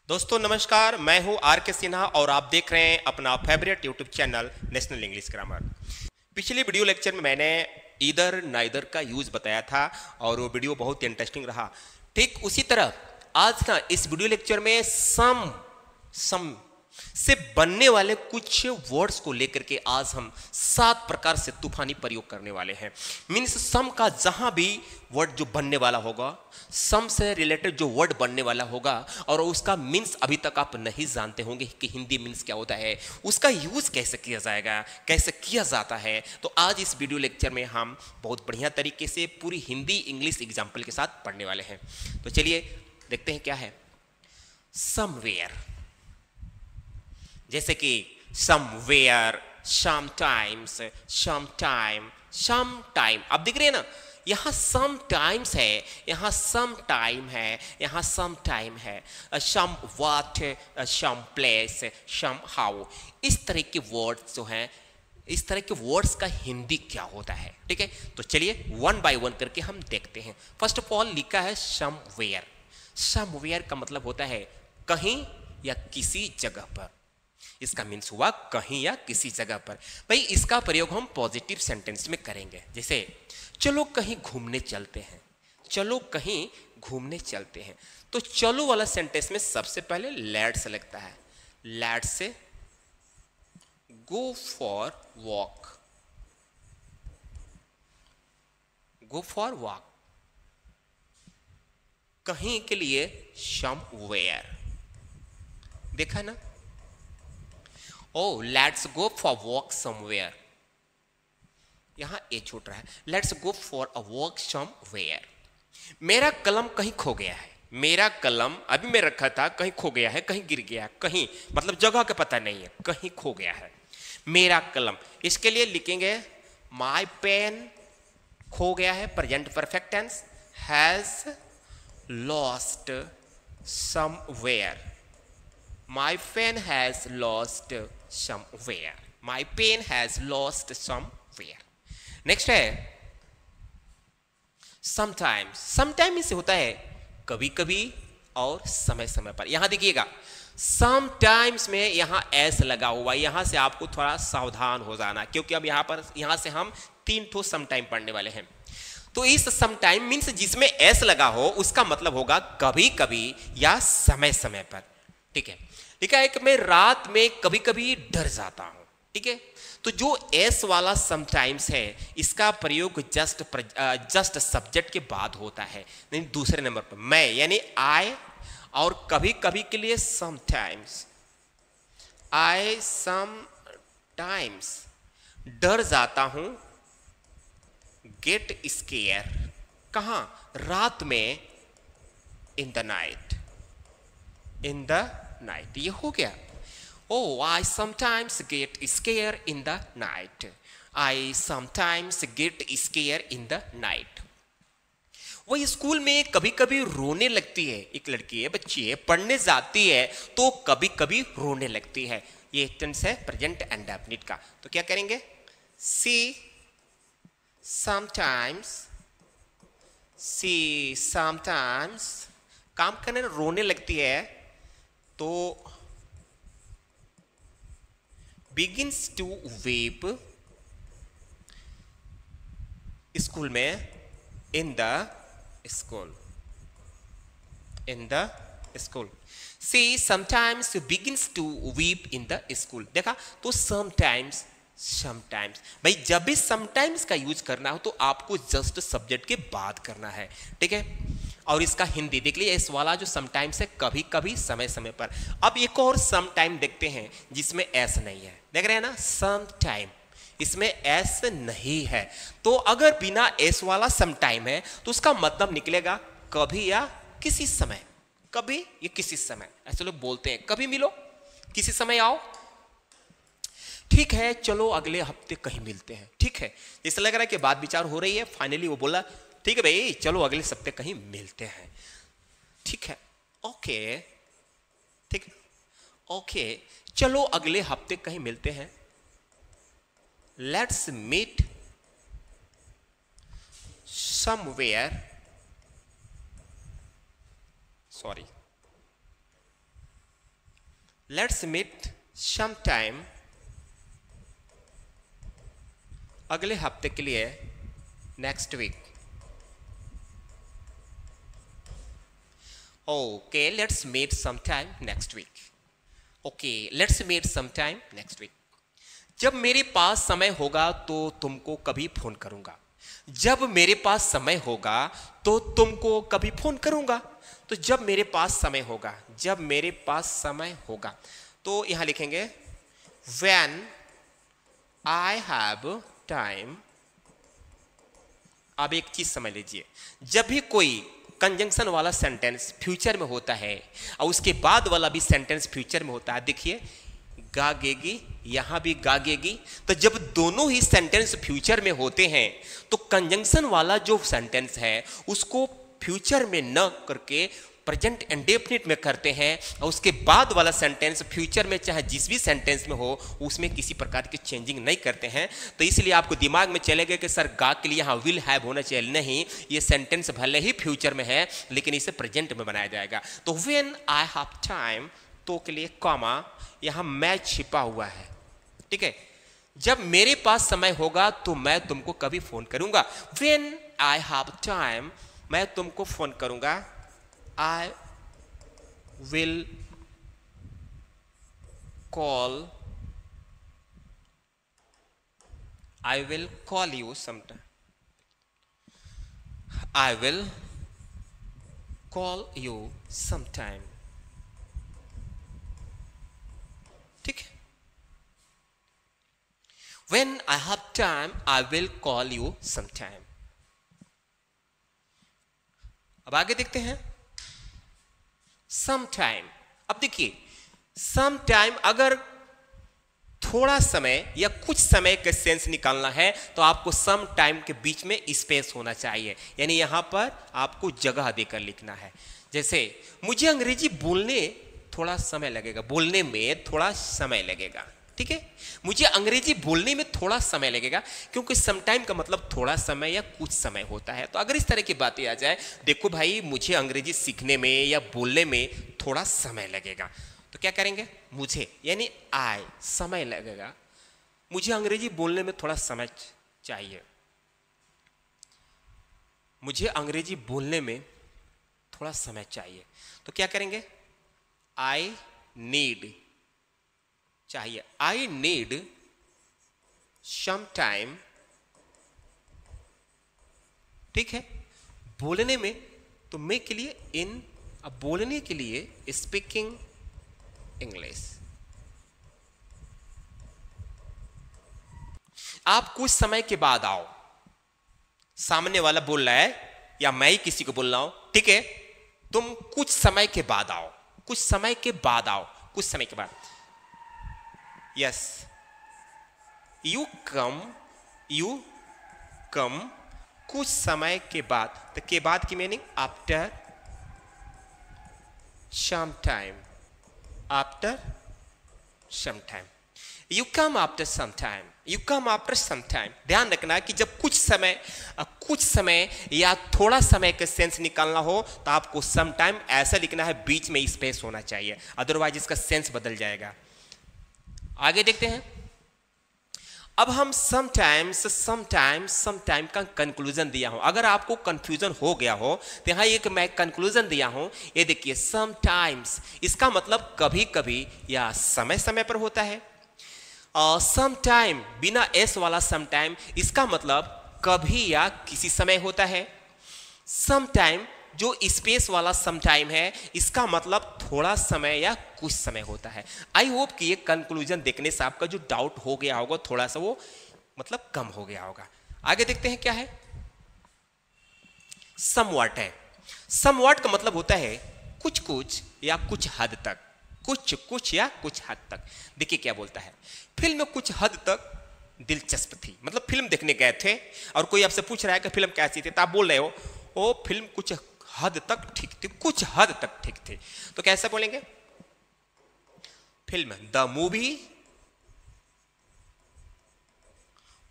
दोस्तों नमस्कार, मैं हूं आर के सिन्हा और आप देख रहे हैं अपना favourite YouTube channel national English grammar. पिछली वीडियो लेक्चर में मैंने इधर नाइदर का यूज बताया था और वो वीडियो बहुत इंटरेस्टिंग रहा। ठीक उसी तरह आज ना इस वीडियो लेक्चर में सम से बनने वाले कुछ वर्ड्स को लेकर के आज हम 7 प्रकार से तूफानी प्रयोग करने वाले हैं। मीन्स सम का जहां भी वर्ड जो बनने वाला होगा, सम से रिलेटेड जो वर्ड बनने वाला होगा और उसका मीन्स अभी तक आप नहीं जानते होंगे कि हिंदी मीन्स क्या होता है, उसका यूज कैसे किया जाएगा, कैसे किया जाता है, तो आज इस वीडियो लेक्चर में हम बहुत बढ़िया तरीके से पूरी हिंदी इंग्लिश एग्जाम्पल के साथ पढ़ने वाले हैं। तो चलिए देखते हैं क्या है। समवेयर, जैसे कि समवेयर, समटाइम्स, समटाइम, समटाइम। आप देख रहे हैं ना, यहाँ समटाइम्स है, यहाँ समटाइम है, यहाँ समटाइम है, some what, some place, some how. इस तरह के वर्ड्स जो हैं, इस तरह के वर्ड्स का हिंदी क्या होता है, ठीक है। तो चलिए वन बाय वन करके हम देखते हैं। फर्स्ट ऑफ ऑल लिखा है समवेयर। समवेयर का मतलब होता है कहीं या किसी जगह पर। इसका मीन्स हुआ कहीं या किसी जगह पर। भाई इसका प्रयोग हम पॉजिटिव सेंटेंस में करेंगे, जैसे चलो कहीं घूमने चलते हैं, चलो कहीं घूमने चलते हैं। तो चलो वाला सेंटेंस में सबसे पहले लेट्स लगता है। Let's say go for walk, go for walk. कहीं के लिए समवेयर, देखा ना। Oh, let's go for walk somewhere. यहां ए छूट रहा है। Let's go for a walk somewhere. मेरा कलम कहीं खो गया है। मेरा कलम अभी मैं रखा था, कहीं खो गया है, कहीं गिर गया है, कहीं मतलब जगह का पता नहीं है, कहीं खो गया है मेरा कलम। इसके लिए लिखेंगे my pen खो गया है, present perfect tense, has lost somewhere. My pen has lost somewhere. My pen has lost somewhere. Next है sometimes. Sometimes से होता है कभी कभी और समय समय पर। यहां देखिएगा sometimes में यहां s लगा हुआ है, यहां से आपको थोड़ा सावधान हो जाना, क्योंकि अब यहां से हम 3 ठो sometime पढ़ने वाले हैं। तो इस sometime मीन्स जिसमें s लगा हो उसका मतलब होगा कभी कभी या समय समय पर, ठीक है। लिखा है कि मैं रात में कभी कभी डर जाता हूं, ठीक है। तो जो एस वाला समटाइम्स है इसका प्रयोग जस्ट सब्जेक्ट के बाद होता है, नहीं दूसरे नंबर पर मैं यानी आई, और कभी कभी के लिए समटाइम्स, आई समटाइम्स डर जाता हूं, गेट स्केयर कहां, रात में, in the night, in the night. ये हो गया। Oh, I sometimes get scared in the night. I sometimes get scared in the night. वही स्कूल में कभी कभी रोने लगती है। एक लड़की है, बच्ची है, पढ़ने जाती है तो कभी कभी रोने लगती है। ये टेंस है प्रेजेंट एंड डेफिनिट का। तो क्या करेंगे, she sometimes काम करने रोने लगती है तो begins to weep स्कूल में, in the school, in the school. She sometimes begins to weep in the school. देखा, तो sometimes भाई जब भी sometimes का यूज करना हो तो आपको जस्ट सब्जेक्ट के बाद करना है, ठीक है। और इसका हिंदी देख लीजिए, इस वाला जो समटाइम्स है कभी कभी समय समय पर। अब एक और समटाइम देखते हैं जिसमें एस नहीं है, देख रहे हैं ना, समटाइम इसमें एस नहीं है। तो अगर बिना एस वाला समटाइम है तो उसका मतलब निकलेगा कभी या किसी समय, कभी या किसी समय। ऐसे लोग बोलते हैं कभी मिलो, किसी समय आओ, ठीक है चलो अगले हफ्ते कहीं मिलते हैं, ठीक है। जैसे लग रहा है कि बात विचार हो रही है, फाइनली वो बोला ठीक है भाई चलो अगले सप्ताह कहीं मिलते हैं, ठीक है, ओके, ठीक, ओके चलो अगले हफ्ते कहीं मिलते हैं, let's meet somewhere, sorry let's meet some time, अगले हफ्ते के लिए, next week. Okay, let's meet some time next week. Okay, let's meet some time next week. जब मेरे पास समय होगा तो तुमको कभी फोन करूंगा। जब मेरे पास समय होगा तो तुमको कभी फोन करूंगा। तो जब मेरे पास समय होगा, जब मेरे पास समय होगा, तो यहां लिखेंगे when I have time। अब एक चीज समझ लीजिए, जब भी कोई कंजंक्शन वाला सेंटेंस फ्यूचर में होता है और उसके बाद वाला भी सेंटेंस फ्यूचर में होता है, देखिए गागेगी, यहां भी गागेगी, तो जब दोनों ही सेंटेंस फ्यूचर में होते हैं तो कंजंक्शन वाला जो सेंटेंस है उसको फ्यूचर में न करके प्रेजेंट इंडेफिनिट में करते हैं, और उसके बाद वाला सेंटेंस फ्यूचर में चाहे जिस भी सेंटेंस में हो उसमें किसी प्रकार की चेंजिंग नहीं करते हैं। तो इसलिए आपको दिमाग में चलेगा कि सर गा के लिए यहाँ विल हैव होना चाहिए, नहीं, ये सेंटेंस भले ही फ्यूचर में है लेकिन इसे प्रेजेंट में बनाया जाएगा। तो व्हेन आई हैव टाइम, तो के लिए कॉमा, यहां मैच छिपा हुआ है, ठीक है। जब मेरे पास समय होगा तो मैं तुमको कभी फोन करूंगा। व्हेन आई हैव टाइम, मैं तुमको फोन करूंगा। I will call, I will call you sometime, I will call you sometime, ठीक है। When I have time, I will call you sometime। अब आगे देखते हैं sometime। अब देखिए sometime अगर थोड़ा समय या कुछ समय का सेंस निकालना है तो आपको सम टाइम के बीच में स्पेस होना चाहिए, यानी यहां पर आपको जगह देकर लिखना है। जैसे मुझे अंग्रेजी बोलने थोड़ा समय लगेगा, बोलने में थोड़ा समय लगेगा, ठीक है। मुझे अंग्रेजी बोलने में थोड़ा समय लगेगा, क्योंकि सम टाइम का मतलब थोड़ा समय या कुछ समय होता है। तो अगर इस तरह की बातें आ जाए, देखो भाई मुझे अंग्रेजी सीखने में या बोलने में थोड़ा समय लगेगा, तो क्या करेंगे, मुझे यानी आई, समय लगेगा, मुझे अंग्रेजी बोलने में थोड़ा समय चाहिए, मुझे अंग्रेजी बोलने में थोड़ा समय चाहिए, तो क्या करेंगे, आई नीड चाहिए, आई नीड सम टाइम, ठीक है। बोलने में तो मैं के लिए इन, अब बोलने के लिए स्पीकिंग इंग्लिश। आप कुछ समय के बाद आओ, सामने वाला बोल रहा है या मैं ही किसी को बोल रहा हूं, ठीक है, तुम कुछ समय के बाद आओ, कुछ समय के बाद आओ, कुछ समय के बाद, यस, यू कम कुछ समय के बाद। तो के बाद की meaning after some time, after some time, you come after some time, you come after some time. ध्यान रखना कि जब कुछ समय या थोड़ा समय का सेंस निकालना हो तो आपको सम टाइम ऐसा लिखना है, बीच में स्पेस होना चाहिए, अदरवाइज इसका सेंस बदल जाएगा। आगे देखते हैं। अब हम समटाइम का कंक्लूजन दिया हूं। अगर आपको कंफ्यूजन हो गया हो तो यहां एक मैं कंक्लूजन दिया हूं, ये देखिए समटाइम्स, इसका मतलब कभी कभी या समय समय पर होता है। समटाइम बिना एस वाला समटाइम, इसका मतलब कभी या किसी समय होता है। समटाइम जो स्पेस वाला समटाइम है, इसका मतलब थोड़ा समय या कुछ समय होता है। आई होप कि ये कंक्लूजन देखने से आपका जो डाउट हो गया होगा थोड़ा सा वो मतलब कम हो गया होगा। आगे देखते हैं क्या है। समवॉट है। समवॉट का मतलब होता है कुछ कुछ या कुछ हद तक, कुछ कुछ या कुछ हद तक। देखिए क्या बोलता है, फिल्म में कुछ हद तक दिलचस्प थी, मतलब फिल्म देखने गए थे और कोई आपसे पूछ रहा है कि फिल्म कैसी थी, तो आप बोल रहे हो ओ फिल्म कुछ हद तक ठीक थी, कुछ हद तक ठीक थी। तो कैसे बोलेंगे, फिल्म द मूवी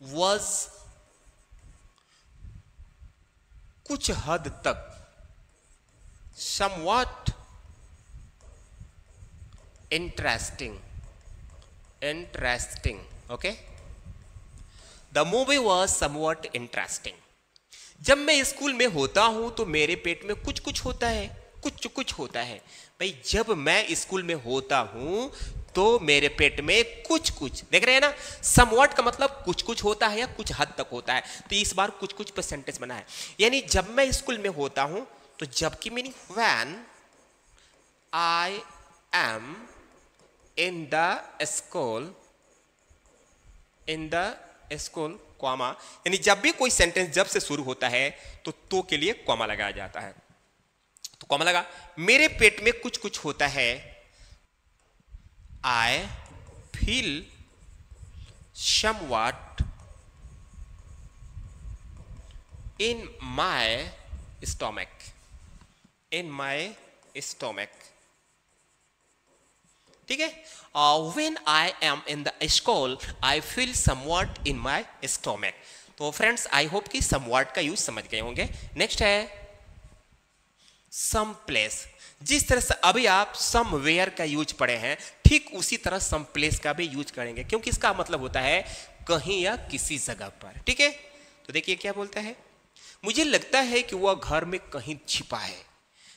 वॉज कुछ हद तक somewhat Interesting. Interesting. Okay. The movie was somewhat interesting. जब मैं स्कूल में होता हूं तो मेरे पेट में कुछ कुछ होता है, कुछ कुछ होता है। भाई जब मैं स्कूल में होता हूं तो मेरे पेट में कुछ कुछ, देख रहे हैं ना, समवॉट का मतलब कुछ कुछ होता है या कुछ हद तक होता है। तो इस बार कुछ कुछ पर सेंटेंस बना है, यानी जब मैं स्कूल में होता हूं तो जब की meaning when I am in the school, in the school comma, यानी जब भी कोई सेंटेंस जब से शुरू होता है तो के लिए कॉमा लगाया जाता है। तो कॉमा लगा, मेरे पेट में कुछ कुछ होता है, I feel somewhat in my stomach, in my stomach, ठीक है। When I am in the school, I feel somewhat in my stomach। तो फ्रेंड्स आई होप कि somewhat का यूज समझ गए होंगे। नेक्स्ट है some place। जिस तरह से अभी आप समवेयर का यूज पढ़े हैं, ठीक उसी तरह सम प्लेस का भी यूज करेंगे, क्योंकि इसका मतलब होता है कहीं या किसी जगह पर, ठीक है। तो देखिए क्या बोलता है, मुझे लगता है कि वह घर में कहीं छिपा है।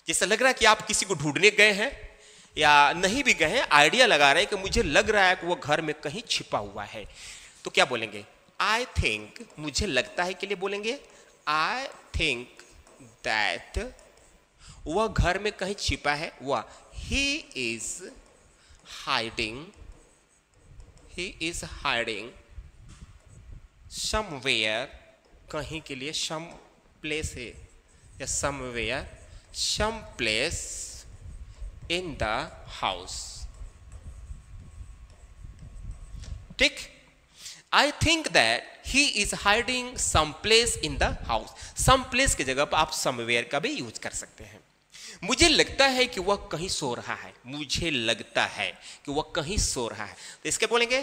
जैसा लग रहा है कि आप किसी को ढूंढने गए हैं या नहीं भी गए हैं, आइडिया लगा रहे हैं कि मुझे लग रहा है कि वह घर में कहीं छिपा हुआ है। तो क्या बोलेंगे, आई थिंक, मुझे लगता है के लिए बोलेंगे आई थिंक दैट, वह घर में कहीं छिपा है, वह he is hiding, he is hiding somewhere, कहीं के लिए some place है या somewhere, some place in the house, ठीक। I think that he is hiding some place in the house। some place की जगह पर आप somewhere का भी यूज कर सकते हैं। मुझे लगता है कि वह कहीं सो रहा है, मुझे लगता है कि वह कहीं सो रहा है, तो इसके बोलेंगे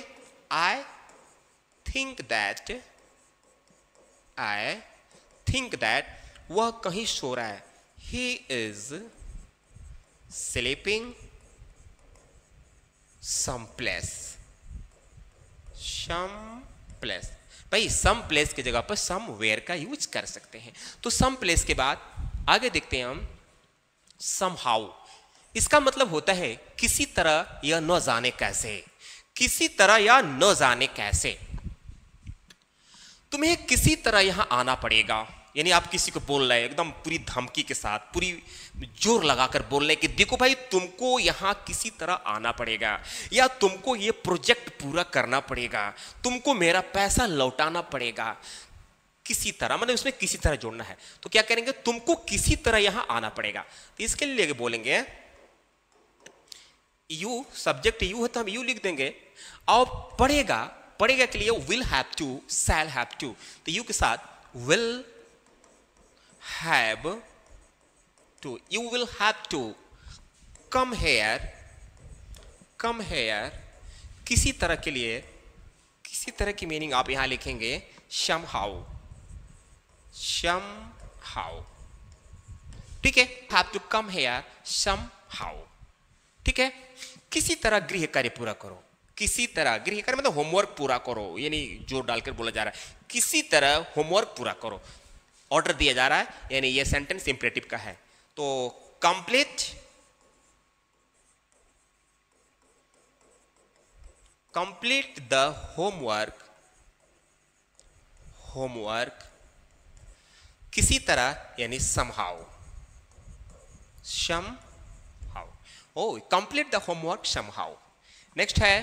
I think that, I think that, वह कहीं सो रहा है, he is sleeping someplace, someplace। भाई सम प्लेस की जगह पर समवेयर का यूज कर सकते हैं। तो सम प्लेस के बाद आगे देखते हैं हम somehow। इसका मतलब होता है किसी तरह या न जाने कैसे, किसी तरह या न जाने कैसे। तुम्हें किसी तरह यहां आना पड़ेगा, यानी आप किसी को बोल रहे हैं एकदम पूरी धमकी के साथ, पूरी जोर लगाकर बोल रहे हैं कि देखो भाई तुमको यहां किसी तरह आना पड़ेगा, या तुमको ये प्रोजेक्ट पूरा करना पड़ेगा, तुमको मेरा पैसा लौटाना पड़ेगा। किसी तरह मतलब उसमें किसी तरह जोड़ना है, तो क्या करेंगे, तुमको किसी तरह यहां आना पड़ेगा। तो इसके लिए बोलेंगे यू, सब्जेक्ट यू है तो हम यू लिख देंगे, और पड़ेगा, पड़ेगा के लिए will have to, shall have to, तो यू के साथ will have to, you will have to come here, come here, किसी तरह के लिए, किसी तरह की मीनिंग आप यहां लिखेंगे somehow, somehow, ठीक है, have to come here somehow, ठीक है। किसी तरह गृह कार्य पूरा करो, किसी तरह गृह कार्य मतलब होमवर्क पूरा करो, यानी जोर डालकर बोला जा रहा है किसी तरह होमवर्क पूरा करो, ऑर्डर दिया जा रहा है, यानी ये सेंटेंस इंपरेटिव का है। तो complete, complete the homework, homework किसी तरह यानी somehow, somehow, oh complete the homework somehow। Next है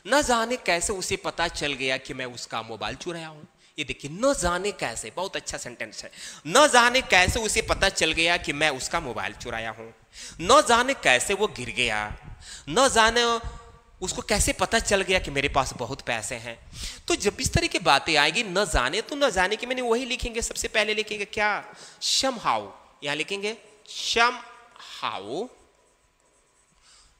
न जाने कैसे उसे पता चल गया कि मैं उसका मोबाइल चुराया हूं। ये देखिए न जाने कैसे, बहुत अच्छा सेंटेंस है। न जाने कैसे उसे पता चल गया कि मैं उसका मोबाइल चुराया हूं, न जाने कैसे वो गिर गया, न जाने उसको कैसे पता चल गया कि मेरे पास बहुत पैसे हैं। तो जब इस तरह की बातें आएगी न जाने, तो न जाने की मैंने वही लिखेंगे, सबसे पहले लिखेंगे क्या, somehow, यहां लिखेंगे somehow,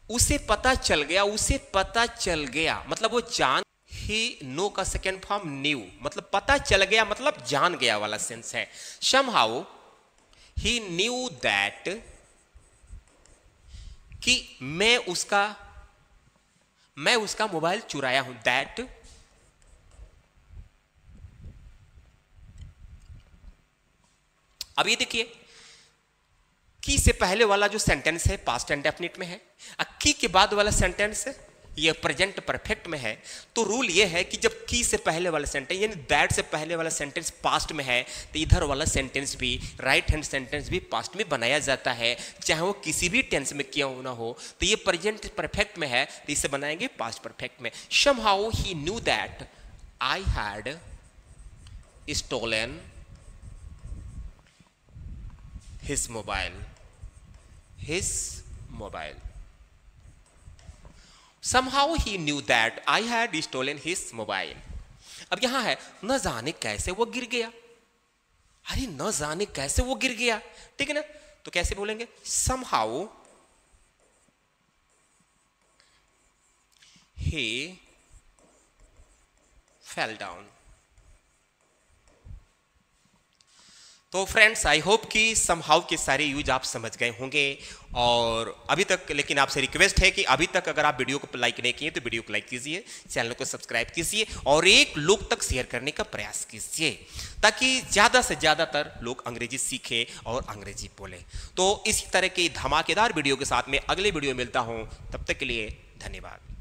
उसे पता चल गया, उसे पता चल गया मतलब वो जान, ही नो का सेकेंड फॉर्म न्यू, मतलब पता चल गया मतलब जान गया वाला सेंस है। somehow he knew that, कि मैं उसका मोबाइल चुराया हूं, दैट अब ये देखिए की से पहले वाला जो सेंटेंस है पास्ट इंडेफिनिट में है, की के बाद वाला सेंटेंस ये प्रेजेंट परफेक्ट में है। तो रूल ये है कि जब की से पहले वाला सेंटेंस यानी दैट से पहले वाला सेंटेंस पास्ट में है तो इधर वाला सेंटेंस भी, राइट हैंड सेंटेंस भी पास्ट में बनाया जाता है, चाहे वो किसी भी टेंस में किया होना हो। तो ये प्रेजेंट परफेक्ट में है तो इसे बनाएंगे पास्ट परफेक्ट में। somehow he knew that I had stolen his mobile. Somehow he knew that I had stolen his mobile. अब यहां है न जाने कैसे वो गिर गया। अरे न जाने कैसे वो गिर गया, ठीक है ना। तो कैसे बोलेंगे, somehow he fell down. तो फ्रेंड्स आई होप कि समहाउ के सारे यूज आप समझ गए होंगे। और अभी तक लेकिन आपसे रिक्वेस्ट है कि अभी तक अगर आप वीडियो को लाइक नहीं किए तो वीडियो को लाइक कीजिए, चैनल को सब्सक्राइब कीजिए और एक लोग तक शेयर करने का प्रयास कीजिए ताकि ज़्यादा से ज़्यादातर लोग अंग्रेजी सीखें और अंग्रेजी बोलें। तो इसी तरह की धमाकेदार वीडियो के साथ में अगले वीडियो मिलता हूँ, तब तक के लिए धन्यवाद।